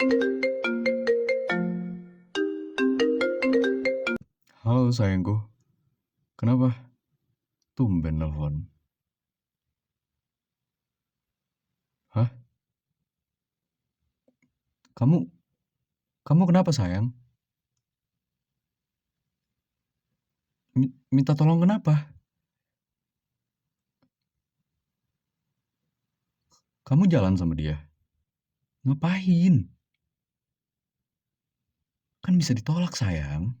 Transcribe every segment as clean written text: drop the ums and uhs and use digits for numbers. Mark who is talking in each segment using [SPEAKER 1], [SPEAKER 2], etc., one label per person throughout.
[SPEAKER 1] Halo sayangku, kenapa? Tumben nelfon. Hah? Kamu, kamu kenapa sayang? Minta tolong kenapa? Kamu jalan sama dia? Ngapain? Kan bisa ditolak sayang.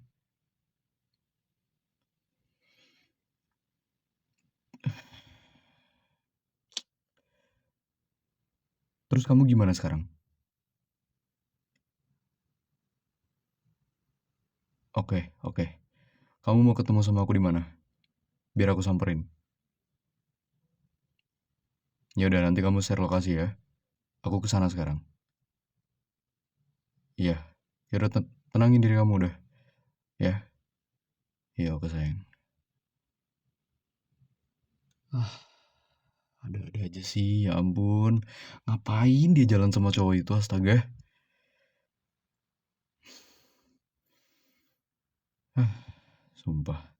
[SPEAKER 1] Terus kamu gimana sekarang? Oke. Kamu mau ketemu sama aku di mana? Biar aku samperin. Ya udah nanti kamu share lokasi ya. Aku ke sana sekarang. Iya. Ya udah tenangin diri kamu udah. Ya. Iya, oke sayang. Ada-ada aja sih, ya ampun. Ngapain dia jalan sama cowok itu, astaga. Sumpah.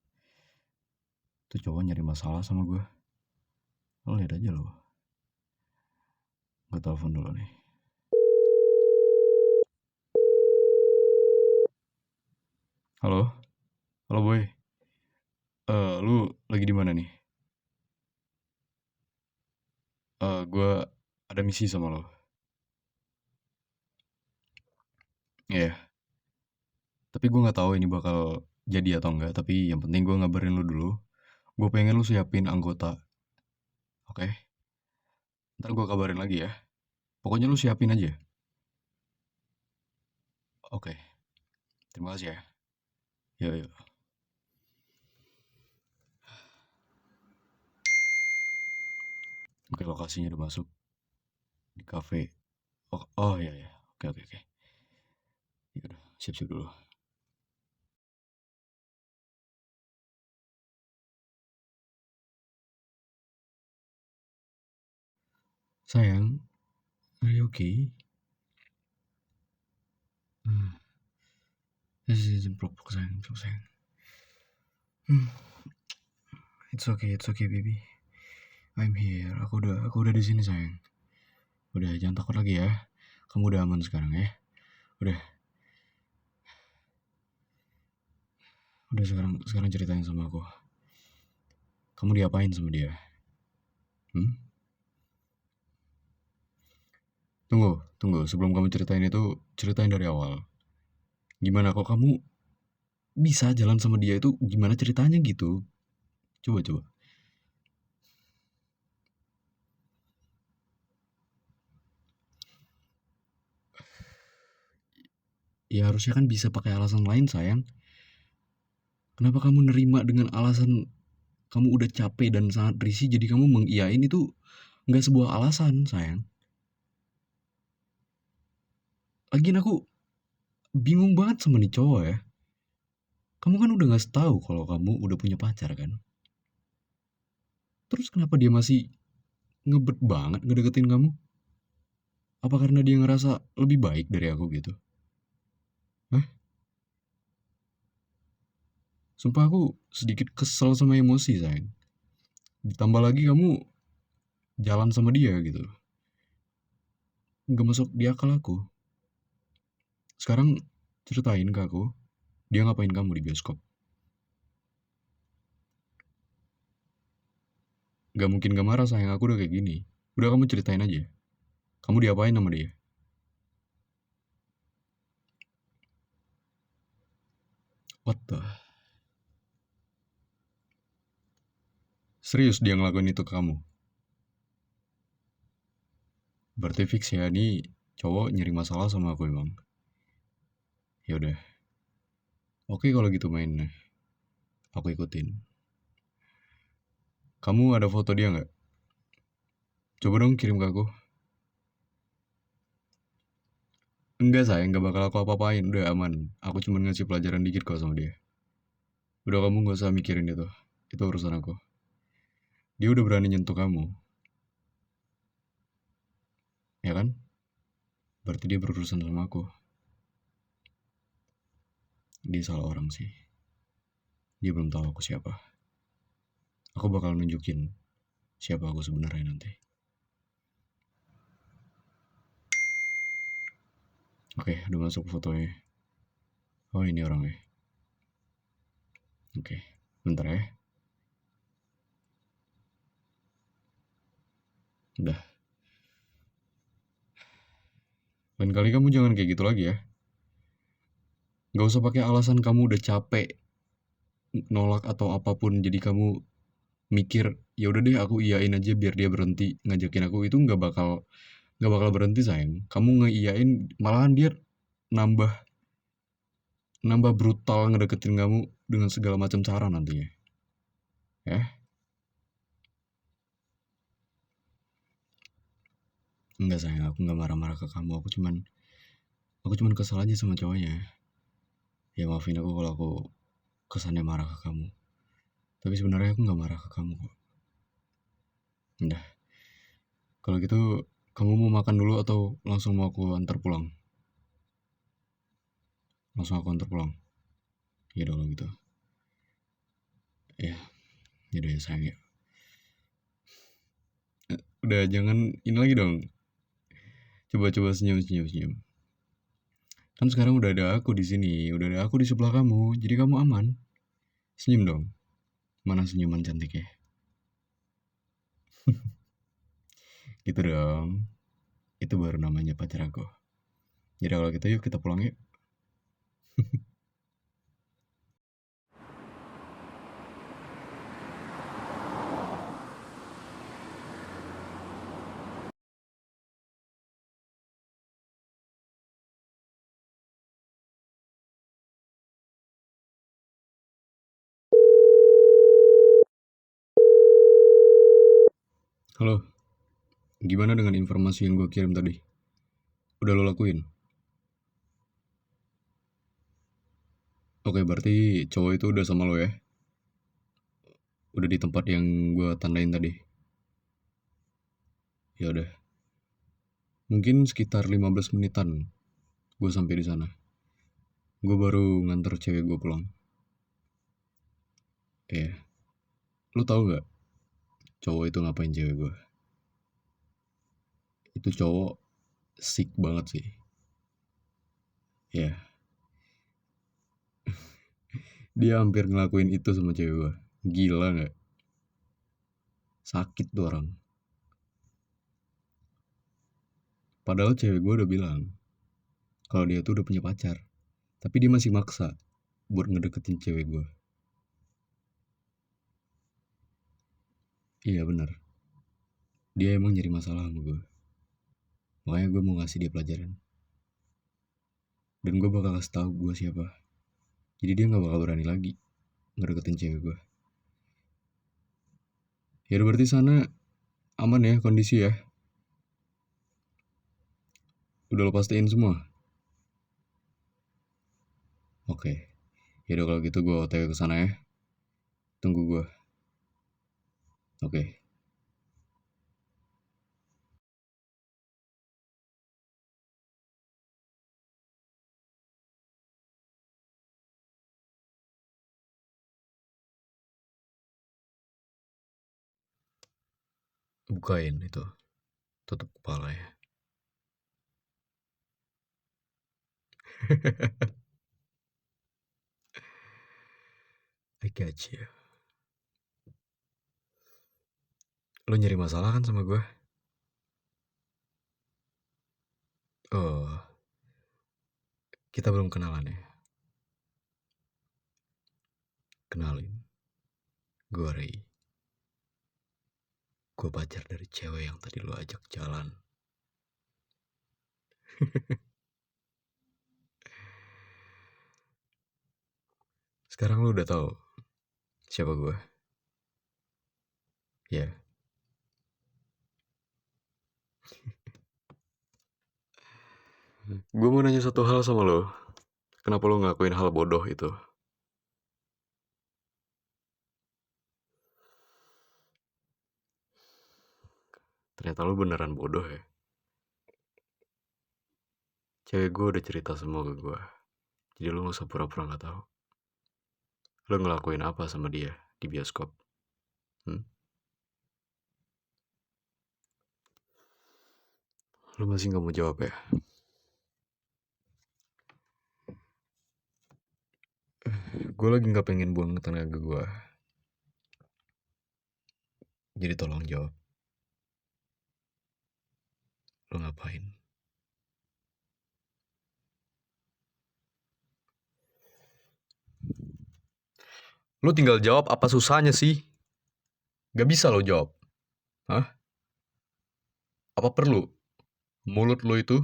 [SPEAKER 1] Tuh cowok nyari masalah sama gue. Lo lihat aja lo. Gue telepon dulu nih. Halo? Halo boy. Lu lagi di mana nih? Gue ada misi sama lo. Iya. Tapi gue nggak tahu ini bakal jadi atau enggak. Tapi yang penting gue ngabarin lu dulu. Gue pengen lu siapin anggota. Oke? Ntar gue kabarin lagi ya. Pokoknya lu siapin aja. Oke. Terima kasih ya. Yuk, yuk. Oke, lokasinya udah masuk di cafe. Oh iya ya. Oke. Ya udah, siap-siap dulu. Sayang, are you okay? Hmm, this is peluk sayang, peluk sayang. Hmm, it's okay baby. I'm here. Aku udah di sini sayang. Udah jangan takut lagi ya. Kamu udah aman sekarang ya. Udah, udah sekarang ceritain sama aku. Kamu diapain sama dia? Hmm? Tunggu. Sebelum kamu ceritain itu, ceritain dari awal. Gimana kok kamu bisa jalan sama dia itu? Gimana ceritanya gitu? Coba. Ya harusnya kan bisa pakai alasan lain sayang. Kenapa kamu nerima dengan alasan kamu udah capek dan sangat risih jadi kamu mengiyain itu nggak sebuah alasan sayang. Lagian aku bingung banget sama nih cowok ya. Kamu kan udah nggak tahu kalau kamu udah punya pacar kan. Terus kenapa dia masih ngebet banget ngedeketin kamu? Apa karena dia ngerasa lebih baik dari aku gitu? Hah? Sumpah aku sedikit kesel sama emosi sayang. Ditambah lagi kamu jalan sama dia gitu. Nggak masuk di akal aku. Sekarang ceritain ke aku, dia ngapain kamu di bioskop? Gak mungkin gak marah sayang, aku udah kayak gini. Udah kamu ceritain aja. Kamu diapain sama dia? What the? Serius dia ngelakuin itu ke kamu? Berarti fix ya, ini cowok nyari masalah sama aku emang. Ya udah. Oke kalau gitu mainnya. Aku ikutin. Kamu ada foto dia nggak? Coba dong kirim ke aku. Enggak sayang, nggak bakal aku apa-apain. Udah aman. Aku cuma ngasih pelajaran dikit kok sama dia. Udah kamu nggak usah mikirin itu. Itu urusan aku. Dia udah berani nyentuh kamu, ya kan? berarti dia berurusan sama aku. Dia salah orang sih. Dia belum tahu aku siapa. Aku bakal nunjukin siapa aku sebenarnya nanti. Oke, udah masuk fotonya. Oh, ini orangnya. Oke, bentar ya. Udah. Lain kali kamu jangan kayak gitu lagi ya. Gak usah pakai alasan kamu udah capek nolak atau apapun, jadi kamu mikir ya udah deh aku iyain aja biar dia berhenti ngajakin aku. Itu nggak bakal berhenti sayang. Kamu ngeiyain malahan dia nambah nambah brutal ngedeketin kamu dengan segala macam cara nantinya. Ya, enggak sayang, aku nggak marah-marah ke kamu. Aku cuman kesal aja sama cowoknya. Ya maafin aku kalau aku kesannya marah ke kamu. Tapi sebenarnya aku nggak marah ke kamu kok. Udah, kalau gitu kamu mau makan dulu atau langsung mau aku antar pulang? Langsung aku antar pulang. Ya udah kalau gitu. Ya, yaudah ya sayang ya. Udah jangan ini lagi dong. Coba-coba senyum senyum senyum. Kan sekarang udah ada aku di sini, udah ada aku di sebelah kamu, jadi kamu aman. Senyum dong. Mana senyuman cantiknya? Gitu dong. Itu baru namanya pacar aku. Jadi kalau gitu yuk kita pulang yuk. Halo, gimana dengan informasi yang gue kirim tadi? Udah lo lakuin? Oke, berarti cowok itu udah sama lo ya? Udah di tempat yang gue tandain tadi? Ya udah. Mungkin sekitar 15 menitan gue sampai di sana. Gue baru nganter cewek gue pulang. Iya. Lo tau gak cowok itu ngapain cewek gue? Itu cowok sick banget sih. Ya, dia hampir ngelakuin itu sama cewek gue. Gila gak? Sakit tuh orang. Padahal cewek gue udah bilang kalau dia tuh udah punya pacar. Tapi dia masih maksa buat ngedeketin cewek gue. Iya benar. Dia emang nyari masalah sama gue. Makanya gue mau ngasih dia pelajaran. Dan gue bakal kasih tahu gue siapa. Jadi dia gak bakal berani lagi ngedeketin cewek gue. Ya udah berarti sana aman ya kondisi ya. Udah lo pastiin semua? Oke. Ya udah kalau gitu gue OTW ke sana ya. Tunggu gue. Oke. Bukain itu. Tutup kepala ya. I got you. Lo nyari masalah kan sama gue? Oh, kita belum kenalan ya. Kenalin. Gue Ray. Gue pacar dari cewek yang tadi lo ajak jalan. Sekarang lo udah tahu siapa gue? Ya. Gue mau nanya satu hal sama lo. Kenapa lo ngelakuin hal bodoh itu? Ternyata lo beneran bodoh ya. Cewek gue udah cerita semua ke gue. Jadi lu gak usah pura-pura gak tahu. Lu ngelakuin apa sama dia di bioskop? Lu masih gak mau jawab ya? Gue lagi gak pengen buang tenaga gue. Jadi tolong jawab. Lu ngapain? Lu tinggal jawab, apa susahnya sih? Gak bisa lo jawab. Hah? Apa perlu mulut lu itu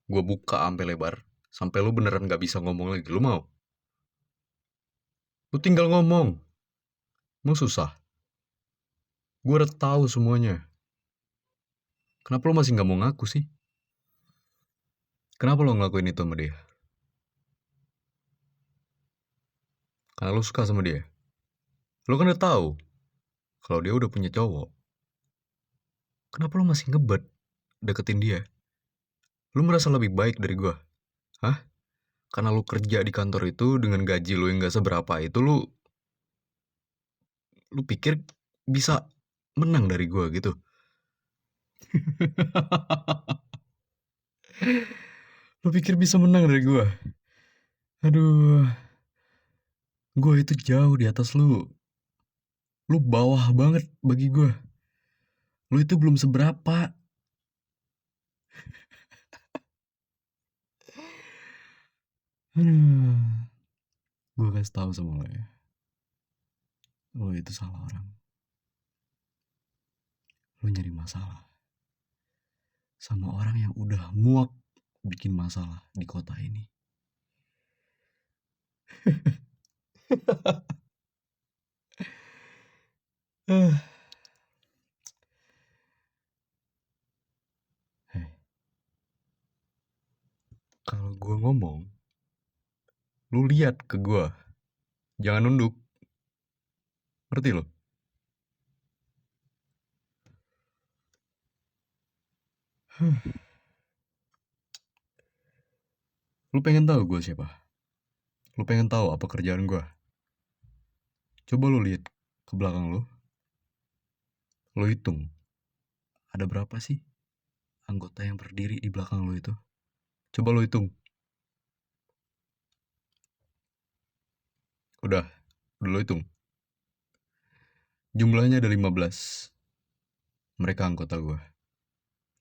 [SPEAKER 1] gue buka sampai lebar, sampai lu beneran gak bisa ngomong lagi? Lu mau? Lu tinggal ngomong. Mau susah? Gue udah tahu semuanya. Kenapa lu masih gak mau ngaku sih? Kenapa lo ngelakuin itu sama dia? Karena lu suka sama dia. Lu kan udah tahu kalau dia udah punya cowok. Kenapa lu masih ngebet deketin dia? Lu merasa lebih baik dari gue? Hah? Karena lu kerja di kantor itu dengan gaji lu yang gak seberapa itu, lu pikir bisa menang dari gue gitu? Lu pikir bisa menang dari gue? Aduh, gue itu jauh di atas lu. Lu bawah banget bagi gue. Lu itu belum seberapa. Aduh, gue kasih tahu sama lo ya. Lo itu salah orang. Lo nyari masalah sama orang yang udah muak bikin masalah di kota ini. Hei, kalau gue ngomong, lu lihat ke gue, jangan nunduk. Ngerti lo? Lu pengen tahu gue siapa? Lu pengen tahu apa kerjaan gue? Coba lu lihat ke belakang lu. Lu hitung, ada berapa sih anggota yang berdiri di belakang lu itu? Coba lu hitung. Udah lu hitung. Jumlahnya ada 15. Mereka anggota gue.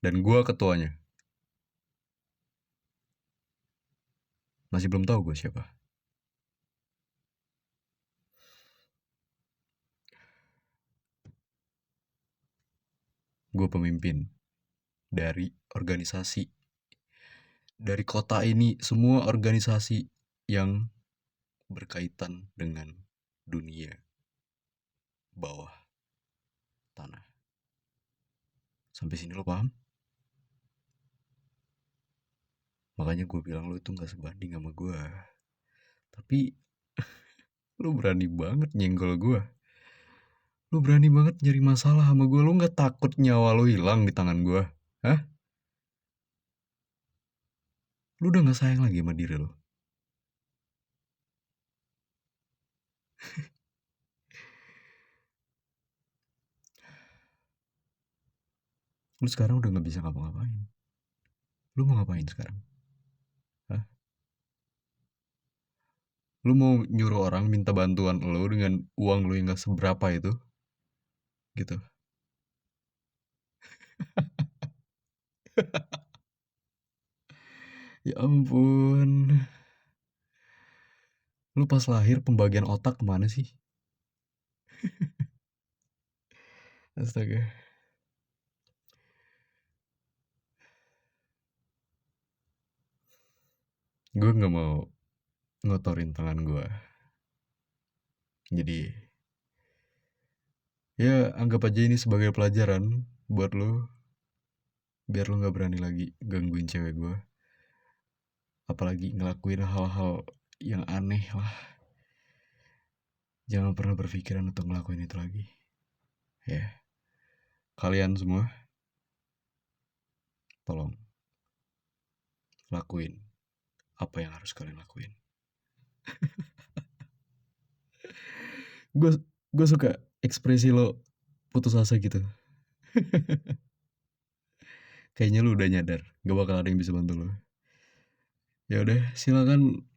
[SPEAKER 1] Dan gue ketuanya. Masih belum tahu gue siapa. Gue pemimpin dari organisasi. Dari kota ini, semua organisasi yang berkaitan dengan dunia bawah tanah. Sampai sini lo paham? Makanya gue bilang lo itu gak sebanding sama gue. Tapi lo berani banget nyenggol gue. Lo berani banget nyari masalah sama gue. Lo gak takut nyawa lo hilang di tangan gue? Hah? Lo udah gak sayang lagi sama diri lo? Lu sekarang udah gak bisa ngapa-ngapain. Lu mau ngapain sekarang? Hah? Lu mau nyuruh orang minta bantuan lu dengan uang lu yang gak seberapa itu? Gitu. Ya ampun. Lu pas lahir pembagian otak kemana sih? Astaga. Gue gak mau ngotorin tangan gue. Jadi ya anggap aja ini sebagai pelajaran buat lo. Biar lo gak berani lagi gangguin cewek gue. Apalagi ngelakuin hal-hal yang aneh lah. Jangan pernah berpikiran untuk ngelakuin itu lagi. Ya. Kalian semua, tolong lakuin apa yang harus kalian lakuin. Gue gue suka ekspresi lo putus asa gitu. Kayaknya lu udah nyadar, gak bakal ada yang bisa bantu lo. Ya udah, silakan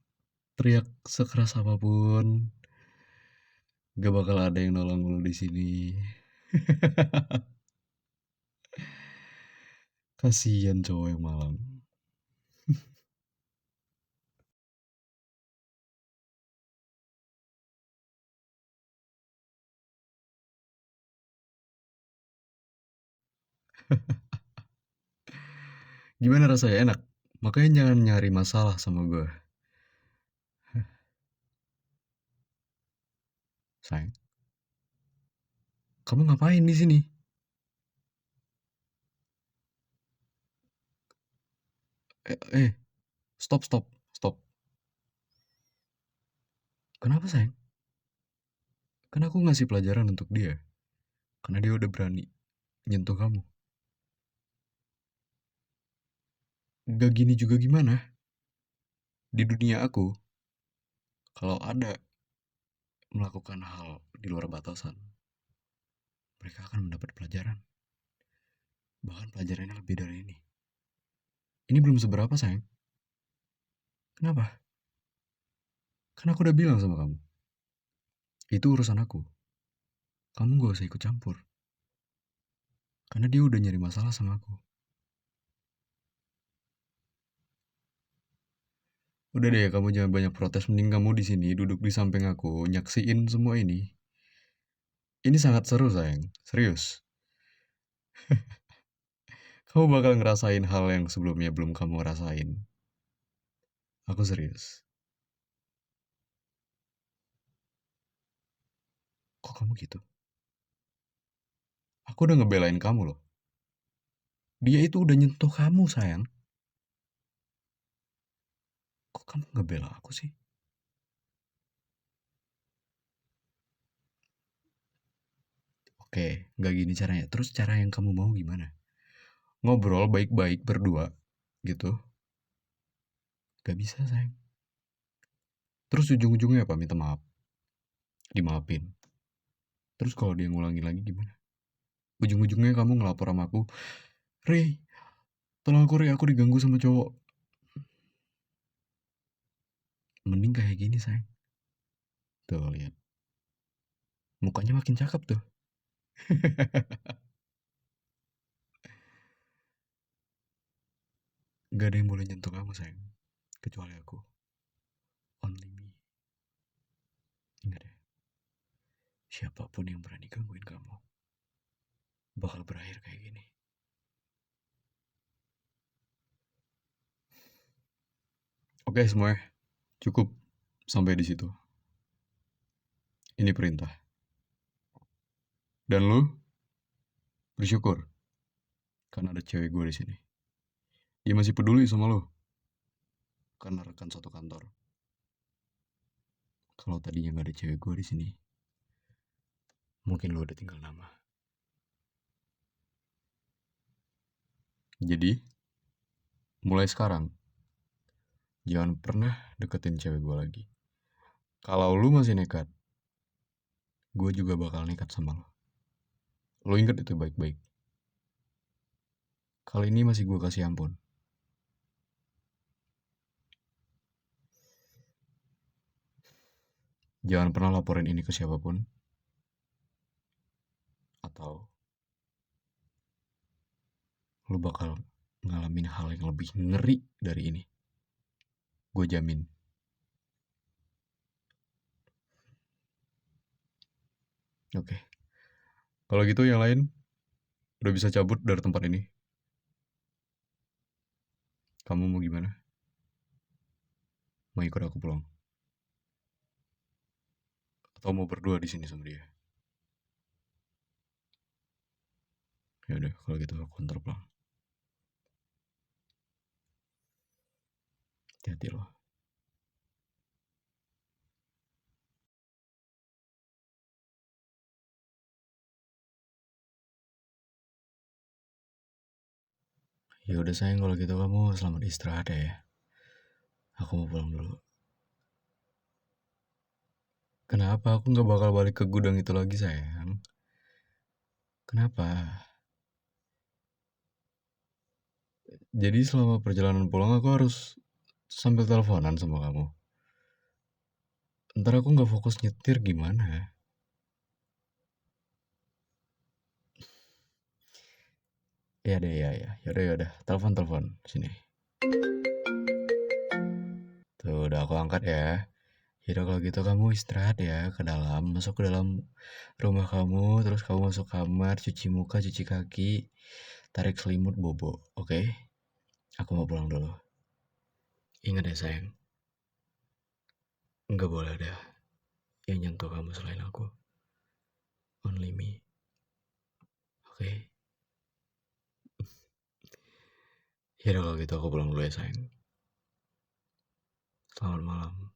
[SPEAKER 1] teriak sekeras apapun, gak bakal ada yang nolong lu di sini. Kasian cowok yang malang. Gimana rasanya? Enak? Makanya jangan nyari masalah sama gue. Sayang, kamu ngapain di sini? Eh, stop, stop, stop. Kenapa sayang? Kan aku ngasih pelajaran untuk dia. Karena dia udah berani nyentuh kamu. Gak gini juga gimana? Di dunia aku, kalau ada melakukan hal di luar batasan, mereka akan mendapat pelajaran. Bahkan pelajarannya lebih dari ini. Ini belum seberapa sayang. Kenapa? Kan aku udah bilang sama kamu. Itu urusan aku. Kamu gak usah ikut campur. Karena dia udah nyari masalah sama aku. Udah deh, kamu jangan banyak protes. Mending kamu di sini duduk di samping aku, nyaksiin semua ini. Ini sangat seru sayang, serius. Kamu bakal ngerasain hal yang sebelumnya belum kamu rasain. Aku serius. Kok kamu gitu? Aku udah ngebelain kamu loh. Dia itu udah nyentuh kamu sayang. Kok kamu ngebela aku sih? Oke, gak gini caranya. Terus cara yang kamu mau gimana? Ngobrol baik-baik berdua gitu? Gak bisa sayang. Terus ujung-ujungnya apa? Minta maaf. Dimaafin. Terus kalau dia ngulangin lagi gimana? Ujung-ujungnya kamu ngelapor sama aku. Rey, tolong aku Rey, aku diganggu sama cowok. Mending kayak gini sayang. Tuh lihat. Mukanya makin cakep tuh. Gak ada yang boleh nyentuh kamu sayang. Kecuali aku. Only me. Ingat ya. Siapapun yang berani gangguin kamu bakal berakhir kayak gini. Oke semuanya. Cukup sampai di situ. Ini perintah. Dan lu bersyukur karena ada cewek gue di sini. Dia masih peduli sama lo karena rekan satu kantor. Kalau tadinya nggak ada cewek gue di sini, mungkin lo udah tinggal nama. Jadi, mulai sekarang, jangan pernah deketin cewek gue lagi. Kalau lu masih nekat, gue juga bakal nekat sama lo. Lo inget itu baik-baik. Kali ini masih gue kasih ampun. Jangan pernah laporin ini ke siapapun. Atau lu bakal ngalamin hal yang lebih ngeri dari ini. Gue jamin. Oke. Kalau gitu yang lain udah bisa cabut dari tempat ini. Kamu mau gimana? Mau ikut aku pulang? Atau mau berdua di sini sama dia? Ya udah, kalau gitu aku antar pulang. Hati-hati loh. Ya udah sayang, kalau gitu kamu selamat istirahat ya. Aku mau pulang dulu. Kenapa? Aku nggak bakal balik ke gudang itu lagi sayang. Kenapa? Jadi selama perjalanan pulang aku harus sambil teleponan sama kamu. Ntar aku nggak fokus nyetir gimana? Ya deh, ya. Yaudah, yaudah. Telepon sini. Tuh udah aku angkat ya. Yaudah kalau gitu kamu istirahat ya, ke dalam, masuk ke dalam rumah kamu, terus kamu masuk kamar, cuci muka, cuci kaki, tarik selimut, bobo, oke? Aku mau pulang dulu. Ingat ya sayang, nggak boleh ada yang nyentuh kamu selain aku. Only me, oke? Yaudah kalau gitu aku pulang dulu ya sayang. Selamat malam.